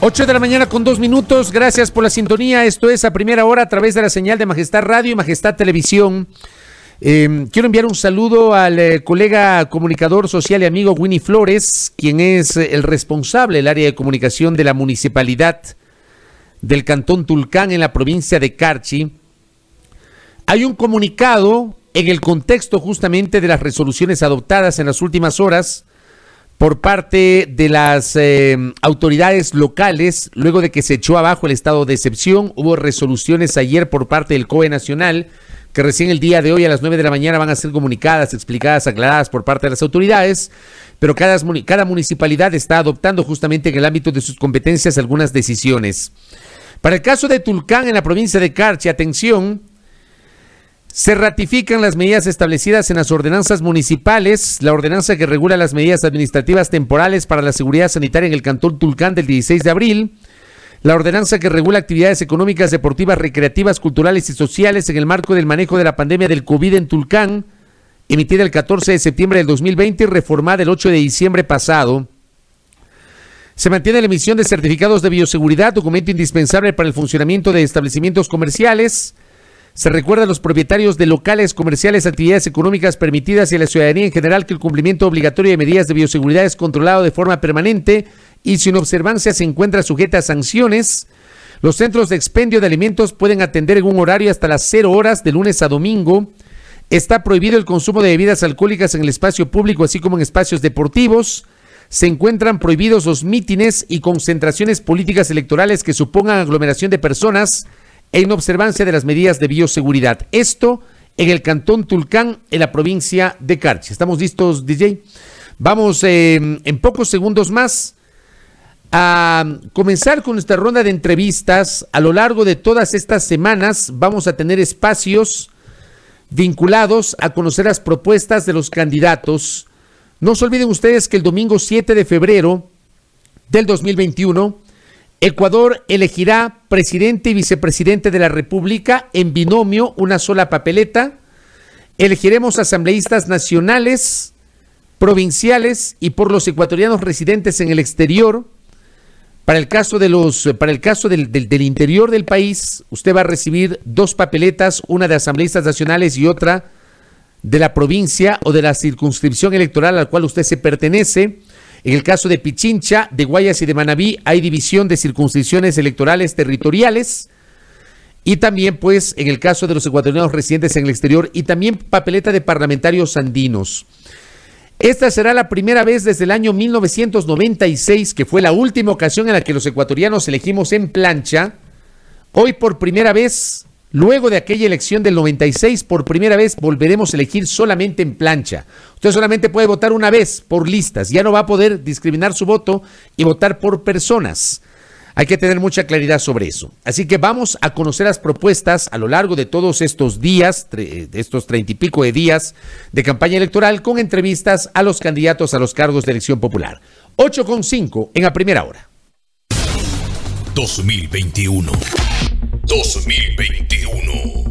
8 de la mañana con 2 minutos, gracias por la sintonía. Esto es A Primera Hora a través de la señal de Majestad Radio y Majestad Televisión. Quiero enviar un saludo al colega comunicador social y amigo Winnie Flores, quien es el responsable del área de comunicación de la municipalidad del Cantón Tulcán en la provincia de Carchi. Hay un comunicado en el contexto justamente de las resoluciones adoptadas en las últimas horas por parte de las autoridades locales, luego de que se echó abajo el estado de excepción. Hubo resoluciones ayer por parte del COE Nacional, que recién el día de hoy a las 9 de la mañana van a ser comunicadas, explicadas, aclaradas por parte de las autoridades, pero cada municipalidad está adoptando justamente en el ámbito de sus competencias algunas decisiones. Para el caso de Tulcán en la provincia de Carchi, atención, se ratifican las medidas establecidas en las ordenanzas municipales, la ordenanza que regula las medidas administrativas temporales para la seguridad sanitaria en el Cantón Tulcán del 16 de abril, la ordenanza que regula actividades económicas, deportivas, recreativas, culturales y sociales en el marco del manejo de la pandemia del COVID en Tulcán, emitida el 14 de septiembre del 2020 y reformada el 8 de diciembre pasado. Se mantiene la emisión de certificados de bioseguridad, documento indispensable para el funcionamiento de establecimientos comerciales. Se recuerda a los propietarios de locales comerciales, actividades económicas permitidas y a la ciudadanía en general que el cumplimiento obligatorio de medidas de bioseguridad es controlado de forma permanente y sin observancia se encuentra sujeta a sanciones. Los centros de expendio de alimentos pueden atender en un horario hasta las 0 horas de lunes a domingo. Está prohibido el consumo de bebidas alcohólicas en el espacio público, así como en espacios deportivos. Se encuentran prohibidos los mítines y concentraciones políticas electorales que supongan aglomeración de personas en observancia de las medidas de bioseguridad. Esto en el Cantón Tulcán, en la provincia de Carchi. ¿Estamos listos, DJ? Vamos en pocos segundos más a comenzar con nuestra ronda de entrevistas. A lo largo de todas estas semanas vamos a tener espacios vinculados a conocer las propuestas de los candidatos. No se olviden ustedes que el domingo 7 de febrero del 2021, Ecuador elegirá presidente y vicepresidente de la República en binomio, una sola papeleta. Elegiremos asambleístas nacionales, provinciales y por los ecuatorianos residentes en el exterior. Para el caso del interior del país, usted va a recibir 2 papeletas, una de asambleístas nacionales y otra de la provincia o de la circunscripción electoral a la cual usted se pertenece. En el caso de Pichincha, de Guayas y de Manabí hay división de circunscripciones electorales territoriales y también pues en el caso de los ecuatorianos residentes en el exterior y también papeleta de parlamentarios andinos. Esta será la primera vez desde el año 1996, que fue la última ocasión en la que los ecuatorianos elegimos en plancha. Hoy por primera vez, luego de aquella elección del 96, por primera vez volveremos a elegir solamente en plancha. Usted solamente puede votar una vez por listas, ya no va a poder discriminar su voto y votar por personas. Hay que tener mucha claridad sobre eso. Así que vamos a conocer las propuestas a lo largo de todos estos días, de estos 30 y pico de días de campaña electoral, con entrevistas a los candidatos a los cargos de elección popular. 8:05 en A Primera Hora. 2021.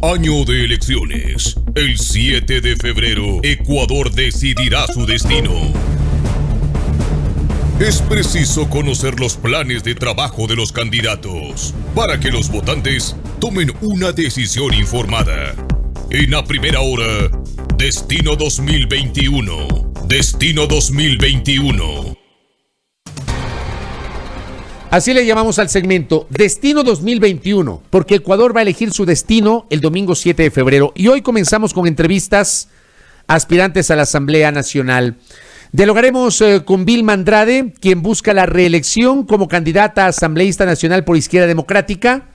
Año de elecciones. El 7 de febrero, Ecuador decidirá su destino. Es preciso conocer los planes de trabajo de los candidatos para que los votantes tomen una decisión informada. En A Primera Hora, Destino 2021. Destino 2021. Así le llamamos al segmento Destino 2021, porque Ecuador va a elegir su destino el domingo 7 de febrero. Y hoy comenzamos con entrevistas a aspirantes a la Asamblea Nacional. Dialogaremos con Vilma Andrade, quien busca la reelección como candidata a asambleísta nacional por Izquierda Democrática,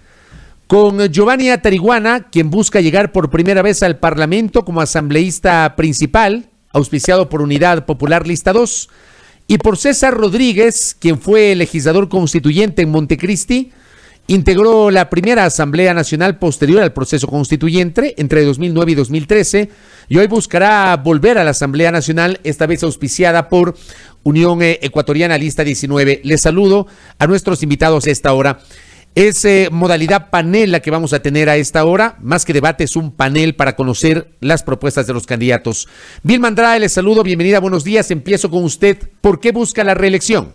con Giovanni Atariguana, quien busca llegar por primera vez al Parlamento como asambleísta principal, auspiciado por Unidad Popular Lista 2, y por César Rodríguez, quien fue legislador constituyente en Montecristi, integró la primera Asamblea Nacional posterior al proceso constituyente entre 2009 y 2013, y hoy buscará volver a la Asamblea Nacional, esta vez auspiciada por Unión Ecuatoriana Lista 19. Les saludo a nuestros invitados a esta hora. Es modalidad panel la que vamos a tener a esta hora, más que debate, es un panel para conocer las propuestas de los candidatos. Vilma Andrade, les saludo, bienvenida, buenos días, empiezo con usted. ¿Por qué busca la reelección?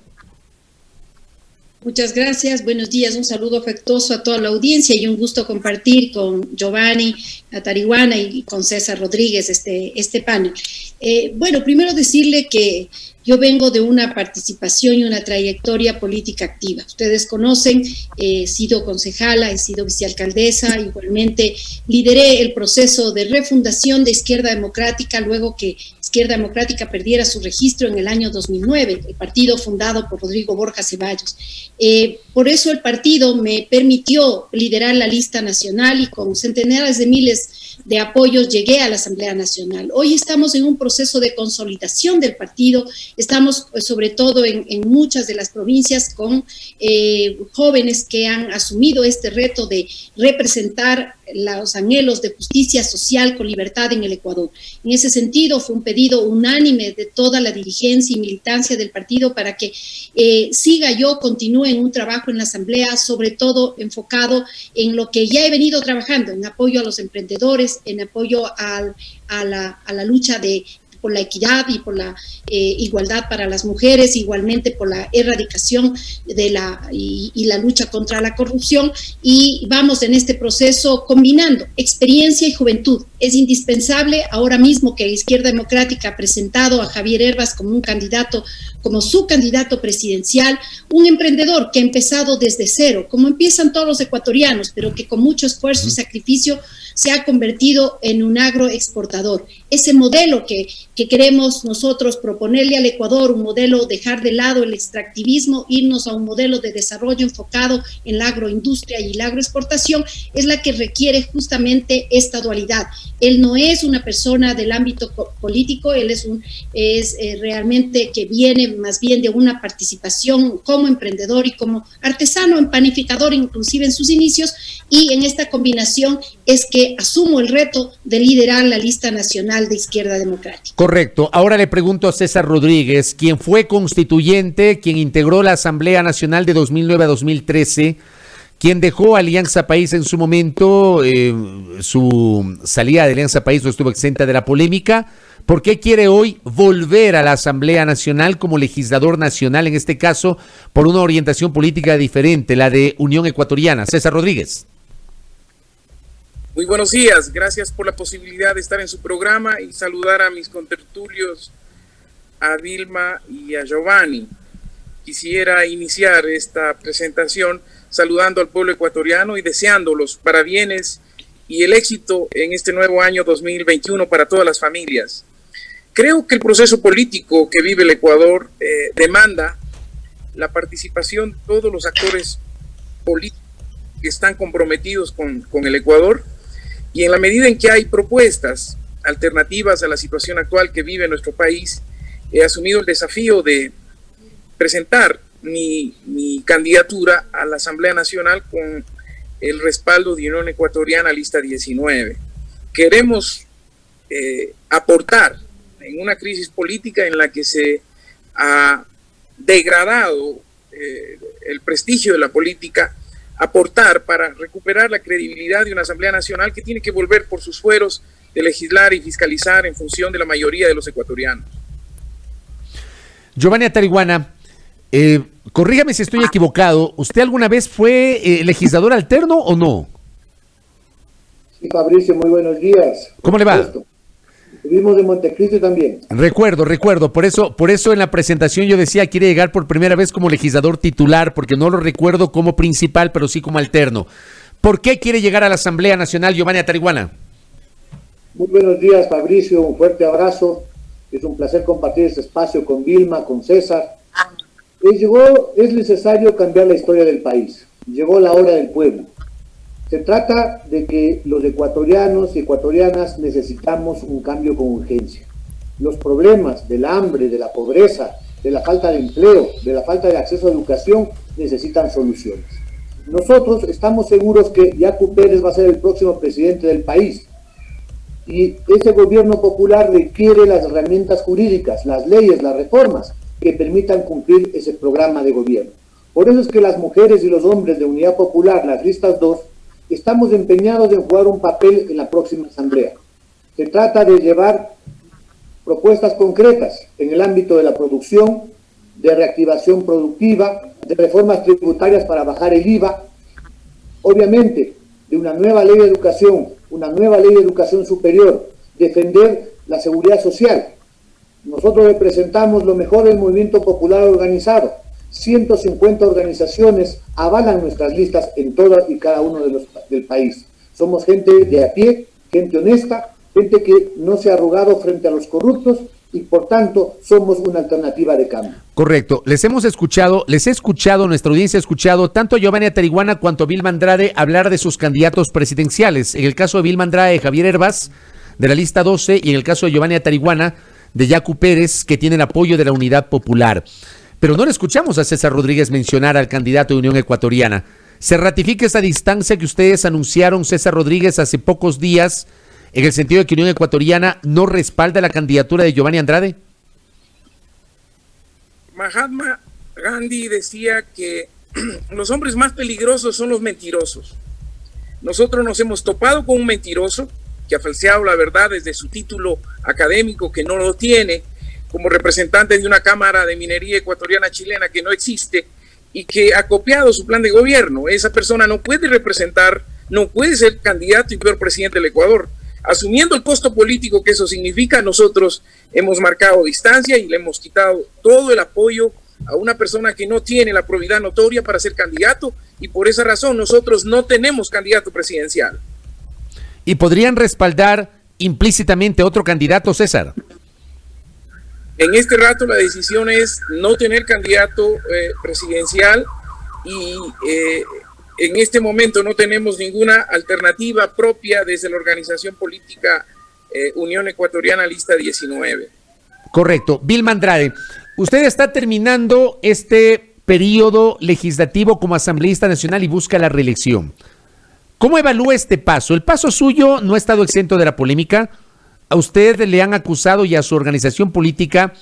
Muchas gracias, buenos días, un saludo afectuoso a toda la audiencia y un gusto compartir con Giovanni Atariwana y con César Rodríguez este panel. Bueno, primero decirle que yo vengo de una participación y una trayectoria política activa. Ustedes conocen, he sido concejala, he sido vicealcaldesa, igualmente lideré el proceso de refundación de Izquierda Democrática luego que Izquierda Democrática perdiera su registro en el año 2009, el partido fundado por Rodrigo Borja Ceballos. Por eso el partido me permitió liderar la lista nacional y con centenares de miles de apoyos llegué a la Asamblea Nacional. Hoy estamos en un proceso de consolidación del partido, estamos sobre todo en muchas de las provincias con jóvenes que han asumido este reto de representar los anhelos de justicia social con libertad en el Ecuador. En ese sentido, fue un pedido unánime de toda la dirigencia y militancia del partido para que continúe en un trabajo en la Asamblea, sobre todo enfocado en lo que ya he venido trabajando, en apoyo a los emprendedores, en apoyo a la lucha por la equidad y por la igualdad para las mujeres, igualmente por la erradicación y la lucha contra la corrupción, y vamos en este proceso combinando experiencia y juventud. Es indispensable ahora mismo que Izquierda Democrática ha presentado a Javier Hervas como su candidato presidencial, un emprendedor que ha empezado desde cero, como empiezan todos los ecuatorianos, pero que con mucho esfuerzo y sacrificio se ha convertido en un agroexportador. Ese modelo que queremos nosotros proponerle al Ecuador, un modelo, dejar de lado el extractivismo, irnos a un modelo de desarrollo enfocado en la agroindustria y la agroexportación, es la que requiere justamente esta dualidad. Él no es una persona del ámbito político, él es realmente que viene más bien de una participación como emprendedor y como artesano, panificador, inclusive en sus inicios, y en esta combinación es que asumo el reto de liderar la lista nacional de Izquierda Democrática. Correcto. Ahora le pregunto a César Rodríguez, quien fue constituyente, quien integró la Asamblea Nacional de 2009 a 2013, quien dejó Alianza País en su momento, su salida de Alianza País no estuvo exenta de la polémica. ¿Por qué quiere hoy volver a la Asamblea Nacional como legislador nacional, en este caso por una orientación política diferente, la de Unión Ecuatoriana? César Rodríguez. Muy buenos días, gracias por la posibilidad de estar en su programa y saludar a mis contertulios, a Vilma y a Giovanni. Quisiera iniciar esta presentación saludando al pueblo ecuatoriano y deseando los parabienes y el éxito en este nuevo año 2021 para todas las familias. Creo que el proceso político que vive el Ecuador demanda la participación de todos los actores políticos que están comprometidos con el Ecuador, y en la medida en que hay propuestas alternativas a la situación actual que vive nuestro país, he asumido el desafío de presentar mi candidatura a la Asamblea Nacional con el respaldo de Unión Ecuatoriana Lista 19. Queremos aportar en una crisis política en la que se ha degradado el prestigio de la política, aportar para recuperar la credibilidad de una Asamblea Nacional que tiene que volver por sus fueros de legislar y fiscalizar en función de la mayoría de los ecuatorianos. Giovanni Atariwana, corrígame si estoy equivocado, ¿usted alguna vez fue legislador alterno o no? Sí, Fabricio, muy buenos días. ¿Cómo le va? Estuvimos de Montecristo también. Recuerdo, por eso en la presentación yo decía quiere llegar por primera vez como legislador titular, porque no lo recuerdo como principal, pero sí como alterno. ¿Por qué quiere llegar a la Asamblea Nacional, Giovanni Atariwana? Muy buenos días, Fabricio, un fuerte abrazo. Es un placer compartir este espacio con Vilma, con César. Es necesario cambiar la historia del país. Llegó la hora del pueblo. Se trata de que los ecuatorianos y ecuatorianas necesitamos un cambio con urgencia. Los problemas del hambre, de la pobreza, de la falta de empleo, de la falta de acceso a educación necesitan soluciones. Nosotros estamos seguros que Yacu Pérez va a ser el próximo presidente del país y ese gobierno popular requiere las herramientas jurídicas, las leyes, las reformas que permitan cumplir ese programa de gobierno. Por eso es que las mujeres y los hombres de Unidad Popular, las listas 2, estamos empeñados en jugar un papel en la próxima asamblea. Se trata de llevar propuestas concretas en el ámbito de la producción, de reactivación productiva, de reformas tributarias para bajar el IVA, obviamente de una nueva ley de educación superior, defender la seguridad social. Nosotros representamos lo mejor del movimiento popular organizado. 150 organizaciones avalan nuestras listas en todas y cada uno del país. Somos gente de a pie, gente honesta, gente que no se ha arrugado frente a los corruptos y por tanto somos una alternativa de cambio. Correcto, les he escuchado, nuestra audiencia ha escuchado tanto a Giovanni Atariguana cuanto a Vilma Andrade hablar de sus candidatos presidenciales. En el caso de Vilma Andrade, Javier Hervás, de la lista 12, y en el caso de Giovanni Atariguana, de Yacu Pérez, que tiene el apoyo de la Unidad Popular. Pero no le escuchamos a César Rodríguez mencionar al candidato de Unión Ecuatoriana. ¿Se ratifica esa distancia que ustedes anunciaron, César Rodríguez, hace pocos días, en el sentido de que Unión Ecuatoriana no respalda la candidatura de Giovanni Andrade? Mahatma Gandhi decía que los hombres más peligrosos son los mentirosos. Nosotros nos hemos topado con un mentiroso que ha falseado la verdad desde su título académico, que no lo tiene, como representante de una cámara de minería ecuatoriana chilena que no existe y que ha copiado su plan de gobierno. Esa persona no puede representar, no puede ser candidato y peor presidente del Ecuador. Asumiendo el costo político que eso significa, nosotros hemos marcado distancia y le hemos quitado todo el apoyo a una persona que no tiene la probidad notoria para ser candidato, y por esa razón nosotros no tenemos candidato presidencial. ¿Y podrían respaldar implícitamente otro candidato, César? En este rato la decisión es no tener candidato presidencial y en este momento no tenemos ninguna alternativa propia desde la organización política Unión Ecuatoriana Lista 19. Correcto. Vilma Andrade, usted está terminando este periodo legislativo como asambleísta nacional y busca la reelección. ¿Cómo evalúa este paso? El paso suyo no ha estado exento de la polémica. A usted le han acusado y a su organización política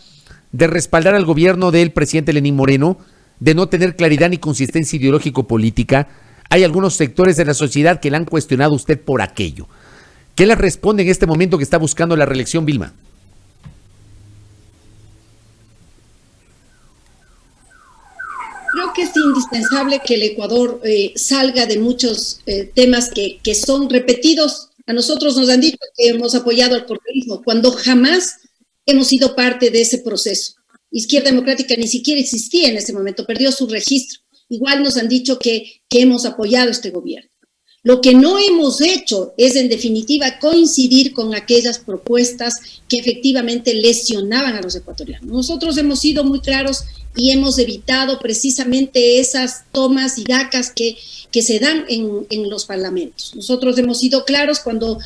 de respaldar al gobierno del presidente Lenín Moreno, de no tener claridad ni consistencia ideológico-política. Hay algunos sectores de la sociedad que le han cuestionado a usted por aquello. ¿Qué le responde en este momento que está buscando la reelección, Vilma? Creo que es indispensable que el Ecuador salga de muchos temas que son repetidos. A nosotros nos han dicho que hemos apoyado al correísmo, cuando jamás hemos sido parte de ese proceso. Izquierda Democrática ni siquiera existía en ese momento, perdió su registro. Igual nos han dicho que hemos apoyado este gobierno. Lo que no hemos hecho es, en definitiva, coincidir con aquellas propuestas que efectivamente lesionaban a los ecuatorianos. Nosotros hemos sido muy claros y hemos evitado precisamente esas tomas y dacas que se dan en los parlamentos. Nosotros hemos sido claros cuando,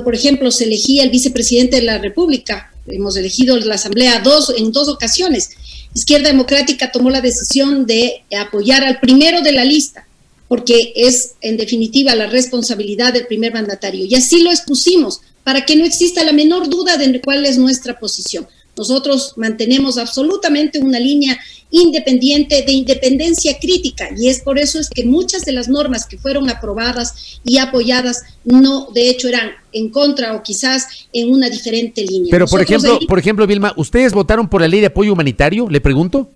por ejemplo, se elegía el vicepresidente de la República. Hemos elegido la Asamblea en dos ocasiones. Izquierda Democrática tomó la decisión de apoyar al primero de la lista, porque es, en definitiva, la responsabilidad del primer mandatario. Y así lo expusimos, para que no exista la menor duda de cuál es nuestra posición. Nosotros mantenemos absolutamente una línea independiente, de independencia crítica, y es por eso es que muchas de las normas que fueron aprobadas y apoyadas no, de hecho, eran en contra o quizás en una diferente línea. Pero, por ejemplo, Vilma, ¿ustedes votaron por la ley de apoyo humanitario? Le pregunto.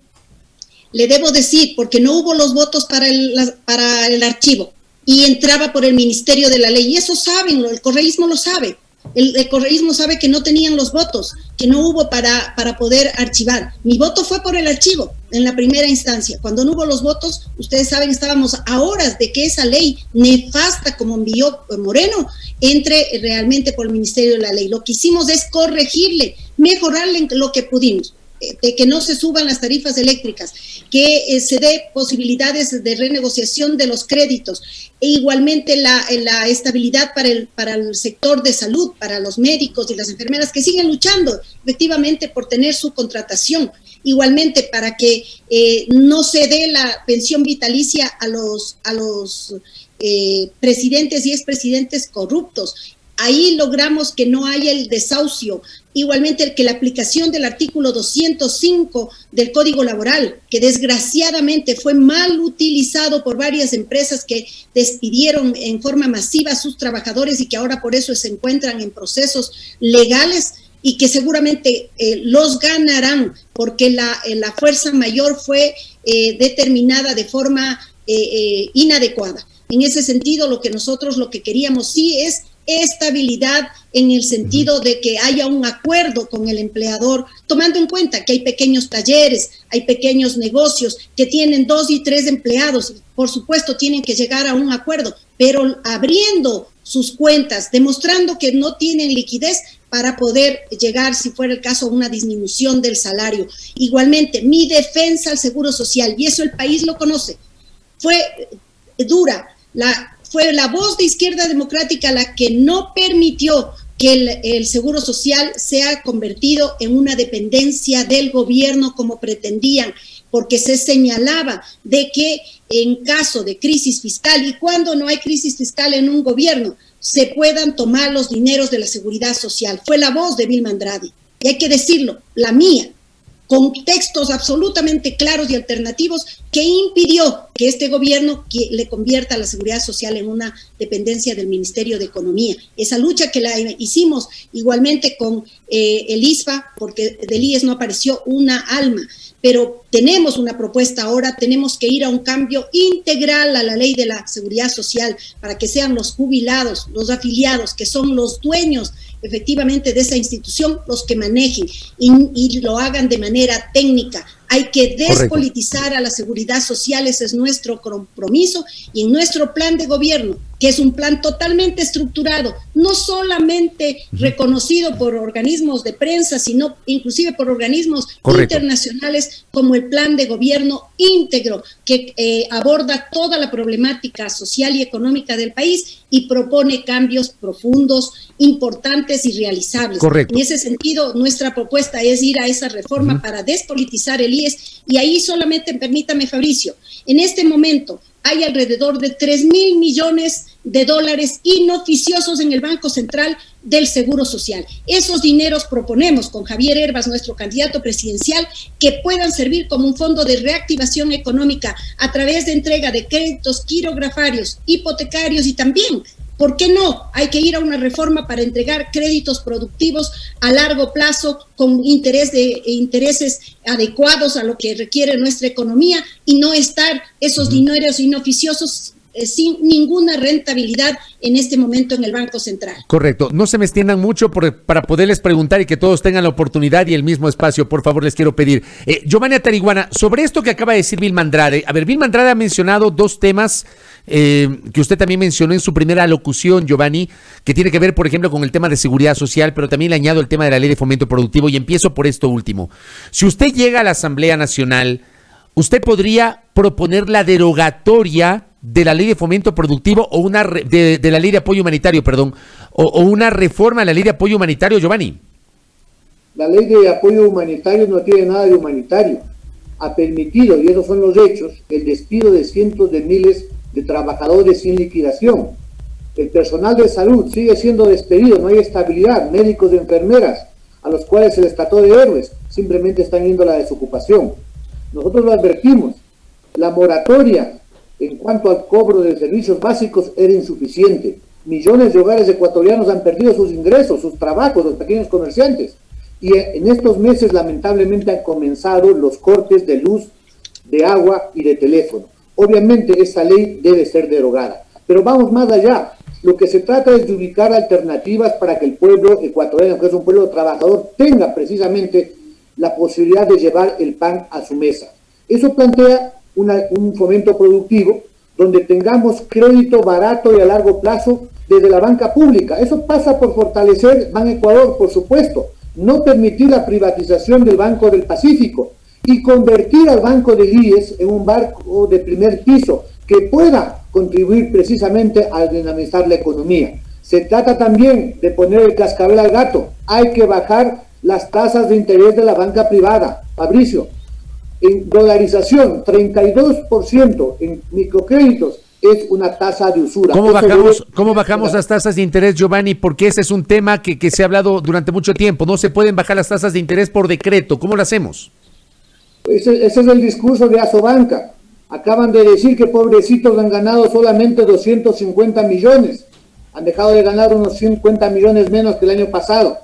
Le debo decir, porque no hubo los votos para el archivo y entraba por el Ministerio de la Ley, y eso saben, el correísmo lo sabe. El correísmo sabe que no tenían los votos, que no hubo para poder archivar. Mi voto fue por el archivo en la primera instancia. Cuando no hubo los votos, ustedes saben, estábamos a horas de que esa ley nefasta, como envió Moreno, entre realmente por el Ministerio de la Ley. Lo que hicimos es corregirle, mejorarle lo que pudimos. De que no se suban las tarifas eléctricas, que se dé posibilidades de renegociación de los créditos, e igualmente la estabilidad para el sector de salud, para los médicos y las enfermeras que siguen luchando efectivamente por tener su contratación, igualmente para que no se dé la pensión vitalicia a los presidentes y expresidentes corruptos. Ahí logramos que no haya el desahucio. Igualmente que la aplicación del artículo 205 del Código Laboral, que desgraciadamente fue mal utilizado por varias empresas que despidieron en forma masiva a sus trabajadores y que ahora por eso se encuentran en procesos legales, y que seguramente los ganarán porque la fuerza mayor fue determinada de forma inadecuada. En ese sentido, lo que queríamos sí es estabilidad en el sentido de que haya un acuerdo con el empleador, tomando en cuenta que hay pequeños talleres, hay pequeños negocios que tienen 2 y 3 empleados, por supuesto tienen que llegar a un acuerdo, pero abriendo sus cuentas, demostrando que no tienen liquidez para poder llegar, si fuera el caso, a una disminución del salario. Igualmente, mi defensa al Seguro Social, y eso el país lo conoce, fue dura, fue la voz de Izquierda Democrática la que no permitió que el Seguro Social sea convertido en una dependencia del gobierno como pretendían, porque se señalaba de que en caso de crisis fiscal y cuando no hay crisis fiscal en un gobierno, se puedan tomar los dineros de la seguridad social. Fue la voz de Vilma Andrade, y hay que decirlo, la mía, con textos absolutamente claros y alternativos que impidió que este gobierno le convierta a la seguridad social en una dependencia del Ministerio de Economía. Esa lucha que la hicimos igualmente con el ISFA, porque del IES no apareció una alma, pero tenemos una propuesta ahora, tenemos que ir a un cambio integral a la ley de la seguridad social para que sean los jubilados, los afiliados, que son los dueños efectivamente de esa institución, los que manejen y lo hagan de manera técnica. Hay que despolitizar a la seguridad social, ese es nuestro compromiso, y en nuestro plan de gobierno, que es un plan totalmente estructurado, no solamente reconocido por organismos de prensa, sino inclusive por organismos internacionales, como el plan de gobierno íntegro, que aborda toda la problemática social y económica del país y propone cambios profundos, importantes y realizables. Correcto. En ese sentido, nuestra propuesta es ir a esa reforma para despolitizar el IES, y ahí solamente, permítame, Fabricio, en este momento hay alrededor de 3,000 millones de dólares inoficiosos en el Banco Central del Seguro Social. Esos dineros proponemos con Javier Hervas, nuestro candidato presidencial, que puedan servir como un fondo de reactivación económica a través de entrega de créditos quirografarios, hipotecarios y también, ¿por qué no? Hay que ir a una reforma para entregar créditos productivos a largo plazo con intereses adecuados a lo que requiere nuestra economía y no estar esos dineros inoficiosos sin ninguna rentabilidad en este momento en el Banco Central. Correcto. No se me extiendan mucho para poderles preguntar y que todos tengan la oportunidad y el mismo espacio. Por favor, les quiero pedir. Giovanni Atariguana, sobre esto que acaba de decir Vilma Andrade. A ver, Vilma Andrade ha mencionado 2 temas que usted también mencionó en su primera alocución, Giovanni, que tiene que ver, por ejemplo, con el tema de seguridad social, pero también le añado el tema de la ley de fomento productivo, y empiezo por esto último. Si usted llega a la Asamblea Nacional, ¿usted podría proponer la derogatoria de la ley de fomento productivo o de la ley de apoyo humanitario, o una reforma a la ley de apoyo humanitario, Giovanni? La ley de apoyo humanitario no tiene nada de humanitario. Ha permitido, y esos son los hechos, el despido de cientos de miles de trabajadores sin liquidación. El personal de salud sigue siendo despedido, no hay estabilidad. Médicos y enfermeras, a los cuales se les trató de héroes, simplemente están yendo a la desocupación. Nosotros lo advertimos, la moratoria en cuanto al cobro de servicios básicos era insuficiente. Millones de hogares ecuatorianos han perdido sus ingresos, sus trabajos, los pequeños comerciantes. Y en estos meses, lamentablemente, han comenzado los cortes de luz, de agua y de teléfono. Obviamente, esa ley debe ser derogada. Pero vamos más allá. Lo que se trata es de ubicar alternativas para que el pueblo ecuatoriano, que es un pueblo trabajador, tenga precisamente la posibilidad de llevar el pan a su mesa. Eso plantea un fomento productivo donde tengamos crédito barato y a largo plazo desde la banca pública. Eso pasa por fortalecer Ban Ecuador, por supuesto, no permitir la privatización del Banco del Pacífico y convertir al Banco del IES en un banco de primer piso que pueda contribuir precisamente a dinamizar la economía. Se trata también de poner el cascabel al gato. Hay que bajar las tasas de interés de la banca privada. Fabricio, en dolarización, 32%, en microcréditos, es una tasa de usura. ¿Cómo bajamos las tasas de interés, Giovanni? Porque ese es un tema que se ha hablado durante mucho tiempo. No se pueden bajar las tasas de interés por decreto. ¿Cómo lo hacemos? Ese es el discurso de Asobanca. Acaban de decir que pobrecitos han ganado solamente 250 millones. Han dejado de ganar unos 50 millones menos que el año pasado.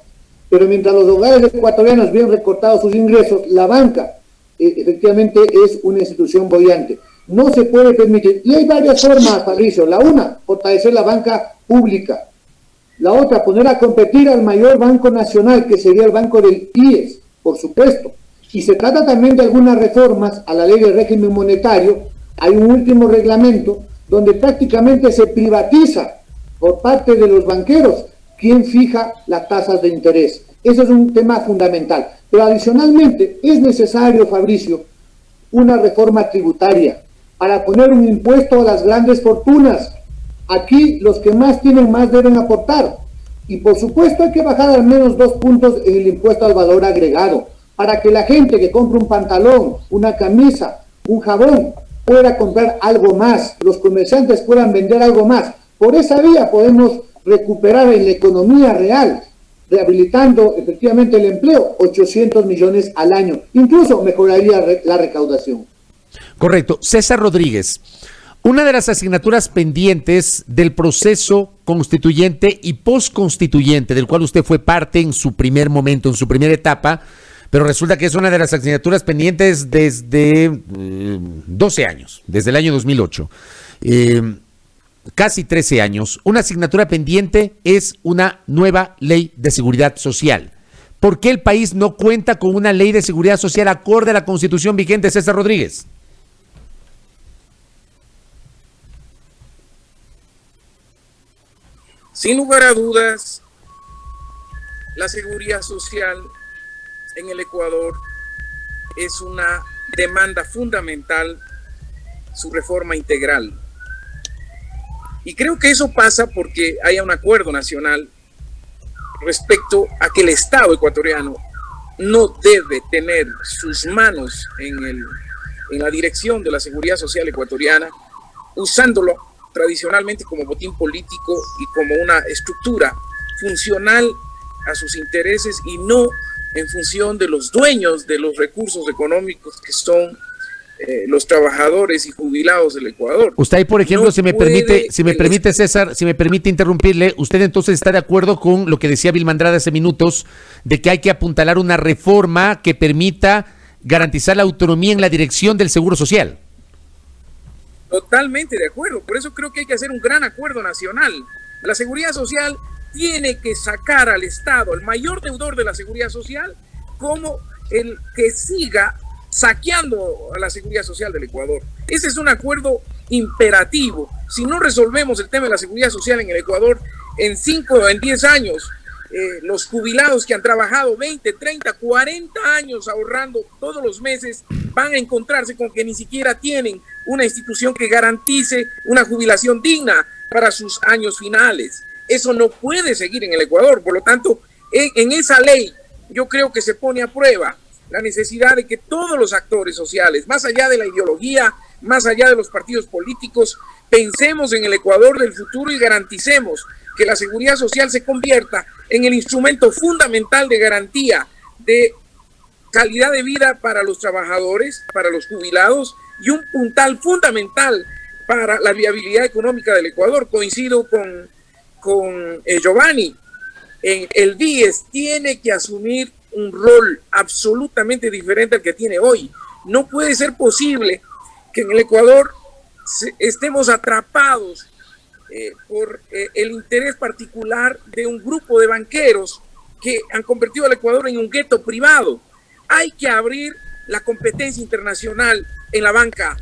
Pero mientras los hogares ecuatorianos ven recortados sus ingresos, la banca efectivamente es una institución boyante. No se puede permitir. Y hay varias formas, Fabricio. La una, fortalecer la banca pública. La otra, poner a competir al mayor banco nacional, que sería el banco del IES, por supuesto. Y se trata también de algunas reformas a la ley de régimen monetario. Hay un último reglamento donde prácticamente se privatiza por parte de los banqueros quién fija las tasas de interés. Eso es un tema fundamental. Pero adicionalmente es necesario, Fabricio, una reforma tributaria para poner un impuesto a las grandes fortunas. Aquí los que más tienen más deben aportar. Y por supuesto hay que bajar al menos 2 puntos en el impuesto al valor agregado, para que la gente que compra un pantalón, una camisa, un jabón, pueda comprar algo más, los comerciantes puedan vender algo más. Por esa vía podemos recuperar en la economía real, rehabilitando efectivamente el empleo, 800 millones al año. Incluso mejoraría la recaudación. Correcto. César Rodríguez, una de las asignaturas pendientes del proceso constituyente y postconstituyente, del cual usted fue parte en su primer momento, en su primera etapa, pero resulta que es una de las asignaturas pendientes desde 12 años, desde el año 2008. Casi 13 años. Una asignatura pendiente es una nueva ley de seguridad social. ¿Por qué el país no cuenta con una ley de seguridad social acorde a la Constitución vigente, César Rodríguez? Sin lugar a dudas, la seguridad social en el Ecuador es una demanda fundamental, su reforma integral. Y creo que eso pasa porque haya un acuerdo nacional respecto a que el Estado ecuatoriano no debe tener sus manos en la dirección de la seguridad social ecuatoriana, usándolo tradicionalmente como botín político y como una estructura funcional a sus intereses y no en función de los dueños de los recursos económicos que son los trabajadores y jubilados del Ecuador. Usted ahí, por ejemplo, no si me permite, César, si me permite interrumpirle, usted entonces está de acuerdo con lo que decía Vilma Andrade hace minutos, de que hay que apuntalar una reforma que permita garantizar la autonomía en la dirección del Seguro Social. Totalmente de acuerdo, por eso creo que hay que hacer un gran acuerdo nacional. La seguridad social tiene que sacar al Estado, el mayor deudor de la seguridad social, como el que siga saqueando a la seguridad social del Ecuador. Ese es un acuerdo imperativo. Si no resolvemos el tema de la seguridad social en el Ecuador, en 5 o en 10 años, los jubilados que han trabajado 20, 30, 40 años ahorrando todos los meses, van a encontrarse con que ni siquiera tienen una institución que garantice una jubilación digna para sus años finales. Eso no puede seguir en el Ecuador. Por lo tanto, en esa ley yo creo que se pone a prueba la necesidad de que todos los actores sociales, más allá de la ideología, más allá de los partidos políticos, pensemos en el Ecuador del futuro y garanticemos que la seguridad social se convierta en el instrumento fundamental de garantía de calidad de vida para los trabajadores, para los jubilados y un puntal fundamental para la viabilidad económica del Ecuador. Coincido con Giovanni, el BIES tiene que asumir un rol absolutamente diferente al que tiene hoy. No puede ser posible que en el Ecuador estemos atrapados por el interés particular de un grupo de banqueros que han convertido al Ecuador en un gueto privado. Hay que abrir la competencia internacional en la banca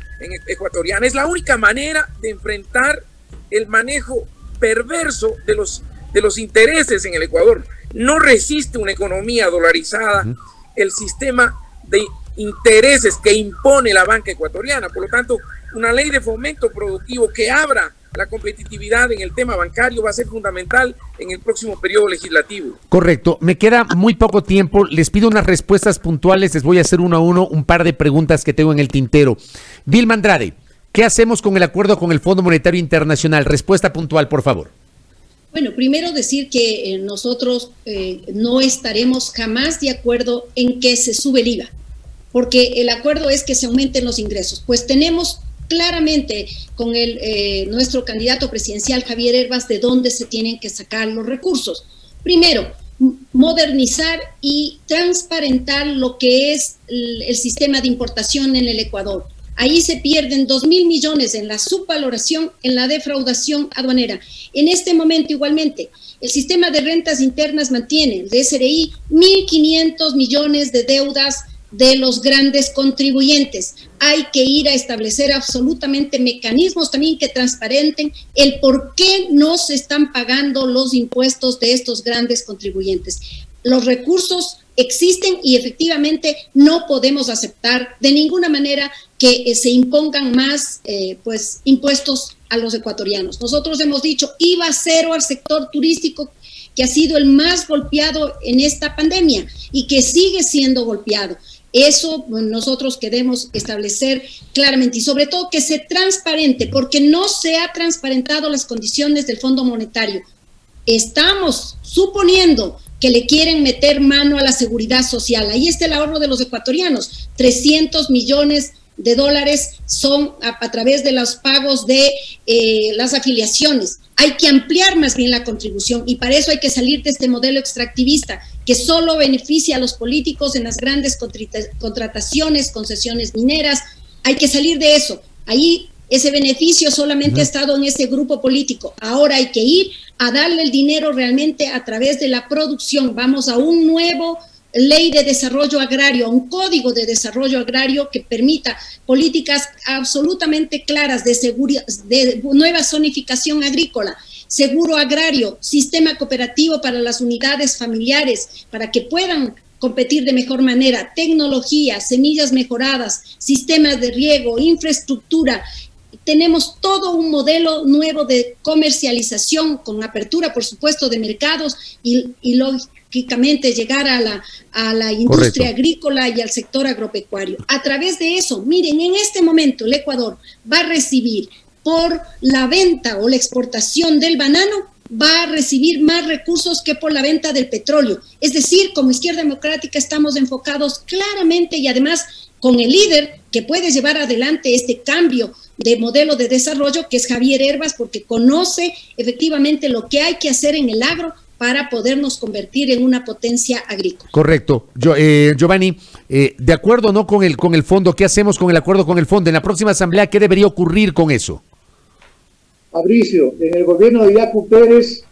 ecuatoriana. Es la única manera de enfrentar el manejo perverso de los intereses en el Ecuador. No resiste una economía dolarizada el sistema de intereses que impone la banca ecuatoriana. Por lo tanto, una ley de fomento productivo que abra la competitividad en el tema bancario va a ser fundamental en el próximo periodo legislativo. Correcto. Me queda muy poco tiempo. Les pido unas respuestas puntuales. Les voy a hacer uno a uno un par de preguntas que tengo en el tintero. Vilma Andrade, ¿qué hacemos con el acuerdo con el Fondo Monetario Internacional? Respuesta puntual, por favor. Bueno, primero decir que nosotros no estaremos jamás de acuerdo en que se sube el IVA, porque el acuerdo es que se aumenten los ingresos. Pues tenemos claramente con nuestro candidato presidencial Javier Hervas de dónde se tienen que sacar los recursos. Primero, modernizar y transparentar lo que es el sistema de importación en el Ecuador. Ahí se pierden 2.000 millones en la subvaloración, en la defraudación aduanera. En este momento, igualmente, el sistema de rentas internas mantiene, el DSRI, 1.500 millones de deudas de los grandes contribuyentes. Hay que ir a establecer absolutamente mecanismos también que transparenten el por qué no se están pagando los impuestos de estos grandes contribuyentes. Los recursos existen y efectivamente no podemos aceptar de ninguna manera que se impongan más impuestos a los ecuatorianos. Nosotros hemos dicho IVA cero al sector turístico, que ha sido el más golpeado en esta pandemia y que sigue siendo golpeado. Eso nosotros queremos establecer claramente y sobre todo que sea transparente, porque no se ha transparentado las condiciones del Fondo Monetario. Estamos suponiendo que le quieren meter mano a la seguridad social. Ahí está el ahorro de los ecuatorianos, 300 millones de dólares son a través de los pagos de las afiliaciones. Hay que ampliar más bien la contribución y para eso hay que salir de este modelo extractivista que solo beneficia a los políticos en las grandes contrataciones, concesiones mineras. Hay que salir de eso. Ahí ese beneficio solamente ha estado en ese grupo político. Ahora hay que ir a darle el dinero realmente a través de la producción. Vamos a un nuevo ley de desarrollo agrario, a un código de desarrollo agrario que permita políticas absolutamente claras de seguridad, de nueva zonificación agrícola, seguro agrario, sistema cooperativo para las unidades familiares, para que puedan competir de mejor manera, tecnología, semillas mejoradas, sistemas de riego, infraestructura. Tenemos todo un modelo nuevo de comercialización con apertura, por supuesto, de mercados y lógicamente llegar a la industria agrícola y al sector agropecuario. A través de eso, miren, en este momento el Ecuador va a recibir por la venta o la exportación del banano, va a recibir más recursos que por la venta del petróleo. Es decir, como Izquierda Democrática estamos enfocados claramente y además con el líder que puede llevar adelante este cambio de modelo de desarrollo, que es Javier Hervas, porque conoce efectivamente lo que hay que hacer en el agro para podernos convertir en una potencia agrícola. Correcto. Giovanni, de acuerdo no con el fondo, ¿qué hacemos con el acuerdo con el fondo? En la próxima asamblea, ¿qué debería ocurrir con eso? Fabricio, en el gobierno de Yacu Pérez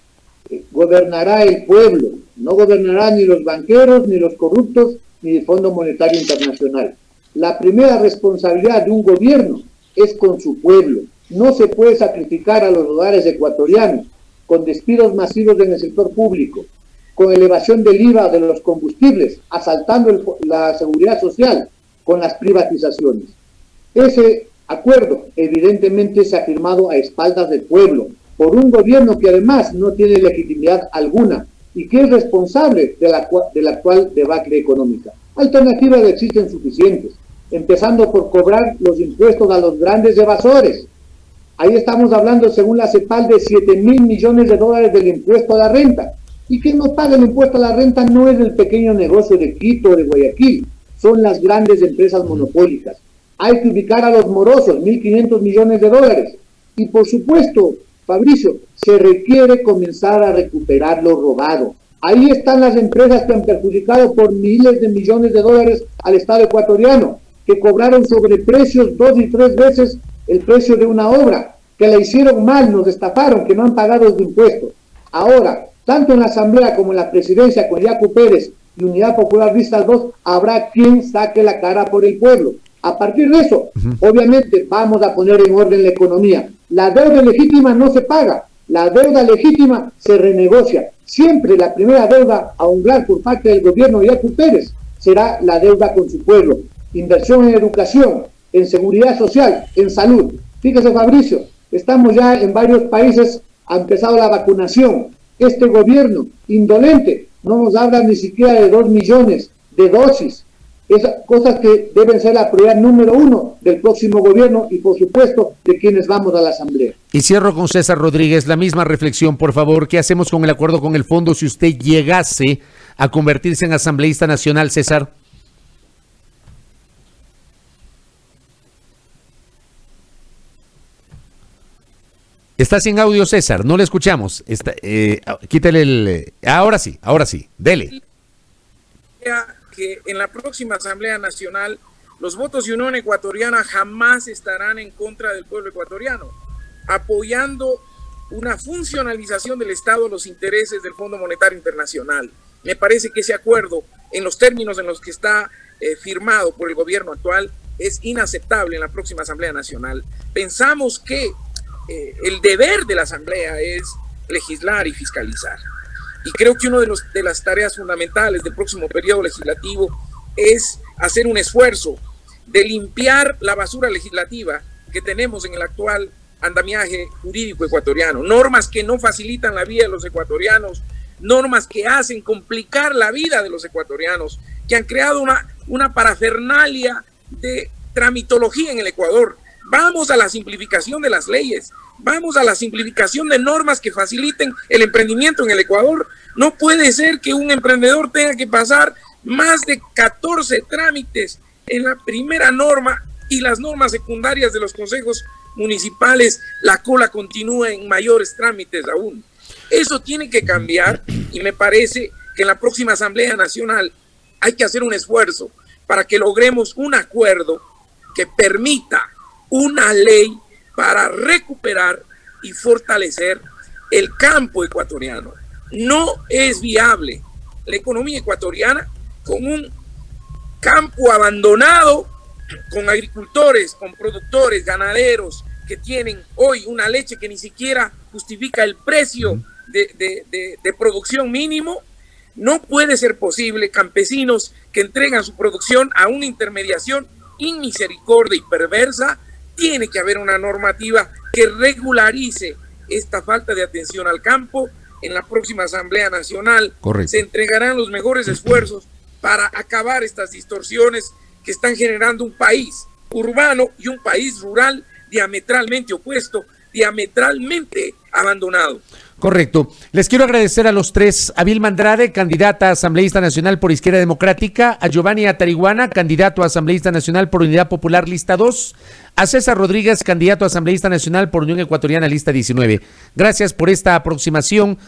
gobernará el pueblo, no gobernarán ni los banqueros, ni los corruptos, ni el Fondo Monetario Internacional. La primera responsabilidad de un gobierno es con su pueblo. No se puede sacrificar a los hogares ecuatorianos con despidos masivos en el sector público, con elevación del IVA de los combustibles, asaltando la seguridad social, con las privatizaciones. Ese acuerdo evidentemente se ha firmado a espaldas del pueblo, por un gobierno que además no tiene legitimidad alguna y que es responsable de la actual debacle económica. Alternativas existen suficientes, empezando por cobrar los impuestos a los grandes evasores. Ahí estamos hablando, según la CEPAL, de 7.000 millones de dólares del impuesto a la renta. Y quien no paga el impuesto a la renta no es el pequeño negocio de Quito o de Guayaquil, son las grandes empresas monopólicas. Hay que ubicar a los morosos, 1.500 millones de dólares. Y por supuesto, Fabricio, se requiere comenzar a recuperar lo robado. Ahí están las empresas que han perjudicado por miles de millones de dólares al Estado ecuatoriano, que cobraron sobreprecios 2 y 3 veces el precio de una obra, que la hicieron mal, nos estafaron, que no han pagado los impuestos. Ahora, tanto en la Asamblea como en la Presidencia, con Yacu Pérez y Unidad Popular Vistas 2, habrá quien saque la cara por el pueblo. A partir de eso, obviamente, vamos a poner en orden la economía. La deuda legítima no se paga, la deuda legítima se renegocia. Siempre la primera deuda a honrar por parte del gobierno de Yacu Pérez será la deuda con su pueblo. Inversión en educación, en seguridad social, en salud. Fíjese, Fabricio, estamos ya en varios países, ha empezado la vacunación. Este gobierno indolente no nos habla ni siquiera de 2 millones de dosis. Esas cosas que deben ser la prioridad número 1 del próximo gobierno y, por supuesto, de quienes vamos a la Asamblea. Y cierro con César Rodríguez, la misma reflexión, por favor. ¿Qué hacemos con el acuerdo con el fondo si usted llegase a convertirse en asambleísta nacional, César? Está sin audio, César, no le escuchamos. Quítale el... Ahora sí, dele. Que en la próxima Asamblea Nacional los votos de Unión Ecuatoriana jamás estarán en contra del pueblo ecuatoriano, apoyando una funcionalización del Estado a los intereses del Fondo Monetario Internacional. Me parece que ese acuerdo, en los términos en los que está firmado por el gobierno actual, es inaceptable en la próxima Asamblea Nacional. Pensamos que el deber de la Asamblea es legislar y fiscalizar. Y creo que una de las tareas fundamentales del próximo periodo legislativo es hacer un esfuerzo de limpiar la basura legislativa que tenemos en el actual andamiaje jurídico ecuatoriano. Normas que no facilitan la vida de los ecuatorianos, normas que hacen complicar la vida de los ecuatorianos, que han creado una parafernalia de tramitología en el Ecuador. Vamos a la simplificación de las leyes, vamos a la simplificación de normas que faciliten el emprendimiento en el Ecuador. No puede ser que un emprendedor tenga que pasar más de 14 trámites en la primera norma y las normas secundarias de los consejos municipales, la cola continúa en mayores trámites aún. Eso tiene que cambiar y me parece que en la próxima Asamblea Nacional hay que hacer un esfuerzo para que logremos un acuerdo que permita una ley para recuperar y fortalecer el campo ecuatoriano. No es viable la economía ecuatoriana con un campo abandonado, con agricultores, con productores, ganaderos que tienen hoy una leche que ni siquiera justifica el precio de producción mínimo. No puede ser posible campesinos que entregan su producción a una intermediación inmisericordia y perversa. Tiene que haber una normativa que regularice esta falta de atención al campo. En la próxima Asamblea Nacional se entregarán los mejores esfuerzos para acabar estas distorsiones que están generando un país urbano y un país rural diametralmente opuesto, diametralmente abandonado. Correcto. Les quiero agradecer a los tres: a Vilma Andrade, candidata a asambleísta nacional por Izquierda Democrática; a Giovanni Atariguana, candidato a asambleísta nacional por Unidad Popular Lista 2; a César Rodríguez, candidato a asambleísta nacional por Unión Ecuatoriana Lista 19. Gracias por esta aproximación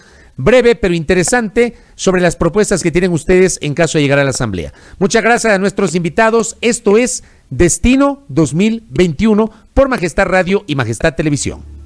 breve pero interesante sobre las propuestas que tienen ustedes en caso de llegar a la asamblea. Muchas gracias a nuestros invitados. Esto es Destino 2021 por Majestad Radio y Majestad Televisión.